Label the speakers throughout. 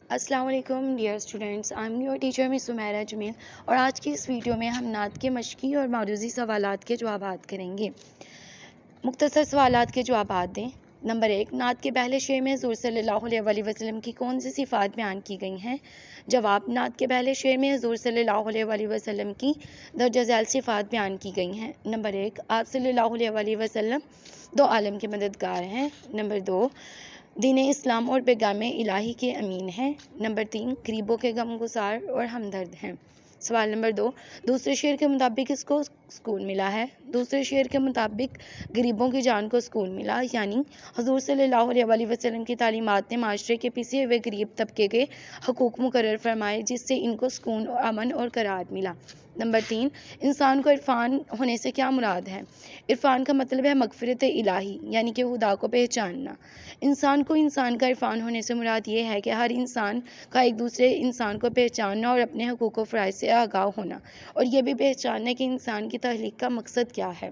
Speaker 1: السلام علیکم dear students, I am your teacher miss Sameera Jameel, اور آج کی اس ویڈیو میں ہم نعت کے مشقی اور معروضی سوالات کے جوابات کریں گے۔ مختصر سوالات کے جوابات دیں۔ نمبر 1، نعت کے پہلے شعر میں حضور صلی اللہ علیہ وآلہ وسلم کی کون سی صفات بیان کی گئی ہیں؟ جواب، نعت کے پہلے شعر میں حضور صلی اللہ علیہ وآلہ وسلم کی درجہ ذیل صفات بیان کی گئی ہیں۔ نمبر 1، آپ صلی اللہ علیہ وآلہ وسلم دو عالم کے مددگار ہیں۔ نمبر 2، دین اسلام اور پیغام الہی کے امین ہیں۔ نمبر 3، غریبوں کے غم گسار اور ہمدرد ہیں۔ سوال نمبر 2، دوسرے شعر کے مطابق کس کو سکون ملا ہے؟ دوسرے شعر کے مطابق غریبوں کی جان کو سکون ملا، یعنی حضور صلی اللہ علیہ وآلہ وسلم کی تعلیمات نے معاشرے کے پسے ہوئے غریب طبقے کے حقوق مقرر فرمائے، جس سے ان کو سکون، امن اور قرار ملا۔ نمبر 3، انسان کو عرفان ہونے سے کیا مراد ہے؟ عرفان کا مطلب ہے مغفرت الہی، یعنی کہ خدا کو پہچاننا۔ انسان کو انسان کا عرفان ہونے سے مراد یہ ہے کہ ہر انسان کا ایک دوسرے انسان کو پہچاننا اور اپنے حقوق و فرائض سے آگاہ ہونا، اور یہ بھی پہچاننا کہ انسان کی تخلیق کا مقصد کیا ہے۔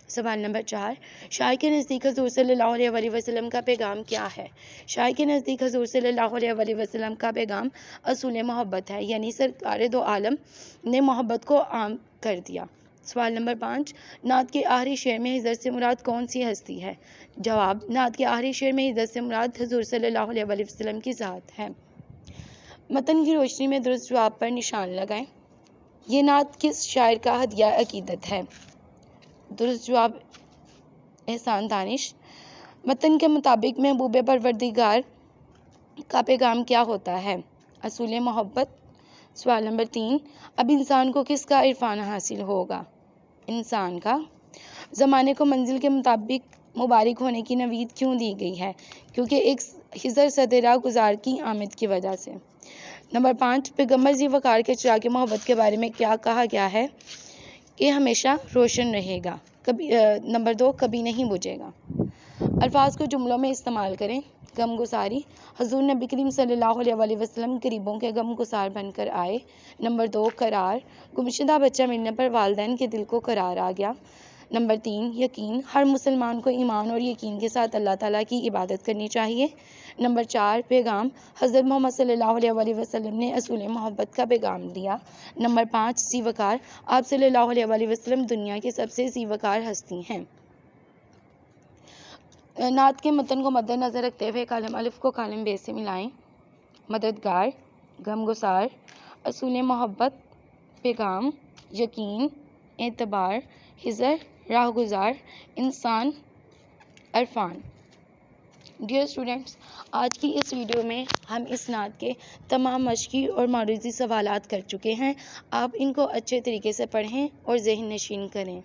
Speaker 1: سوال نمبر 4، شاعر کے نزدیک حضور صلی اللہ علیہ وآلہ وسلم کا پیغام کیا ہے؟ شاعر کے نزدیک حضور صلی اللہ علیہ وآلہ وسلم کا پیغام اصول محبت ہے، یعنی سرکار دو عالم نے محبت کو عام کر دیا۔ سوال نمبر 5، نعت کے آخری شعر میں حضرت سے مراد کون سی ہستی ہے؟ جواب، نعت کے آخری شعر میں حضرت سے مراد حضور صلی اللہ علیہ وآلہ وسلم کی ذات ہے۔ متن کی روشنی میں درست جواب پر نشان لگائیں۔ یہ نعت کس شاعر کا ہدیہ عقیدت ہے؟ درست جواب، احسان دانش۔ متن کے مطابق محبوب پروردگار کا پیغام کیا ہوتا ہے؟ اصول محبت۔ سوال نمبر 3، اب انسان کو کس کا عرفان حاصل ہوگا؟ انسان کا۔ زمانے کو منزل کے مطابق مبارک ہونے کی نوید کیوں دی گئی ہے؟ کیونکہ ایک خضر سد راہ گزار کی آمد کی وجہ سے۔ نمبر 5، پیغمبر ذی وقار کے چراغ محبت کے بارے میں کیا کہا گیا ہے؟ کہ ہمیشہ روشن رہے گا۔ نمبر 2، کبھی نہیں بجھے گا۔ الفاظ کو جملوں میں استعمال کریں۔ غم گساری، حضور نبی کریم صلی اللہ علیہ وآلہ وسلم غریبوں کے غم گسار بن کر آئے۔ نمبر 2، قرار، گمشدہ بچہ ملنے پر والدین کے دل کو قرار آ گیا۔ نمبر 3، یقین، ہر مسلمان کو ایمان اور یقین کے ساتھ اللہ تعالیٰ کی عبادت کرنی چاہیے۔ نمبر 4، پیغام، حضرت محمد صلی اللہ علیہ وآلہ وسلم نے اصول محبت کا پیغام دیا۔ نمبر 5، ذی وقار، آپ صلی اللہ علیہ وآلہ وسلم دنیا کی سب سے ذی وقار ہستی ہیں۔ نعت کے متن کو مد نظر رکھتے ہوئے کالم الف کو کالم ب سے ملائیں۔ مددگار، غم گسار، اصول محبت، پیغام، یقین، اعتبار، خضر، راہ گزار، انسان، عرفان۔ ڈیئر اسٹوڈینٹس، آج کی اس ویڈیو میں ہم اس نعت کے تمام مشقی اور معروضی سوالات کر چکے ہیں۔ آپ ان کو اچھے طریقے سے پڑھیں اور ذہن نشین کریں۔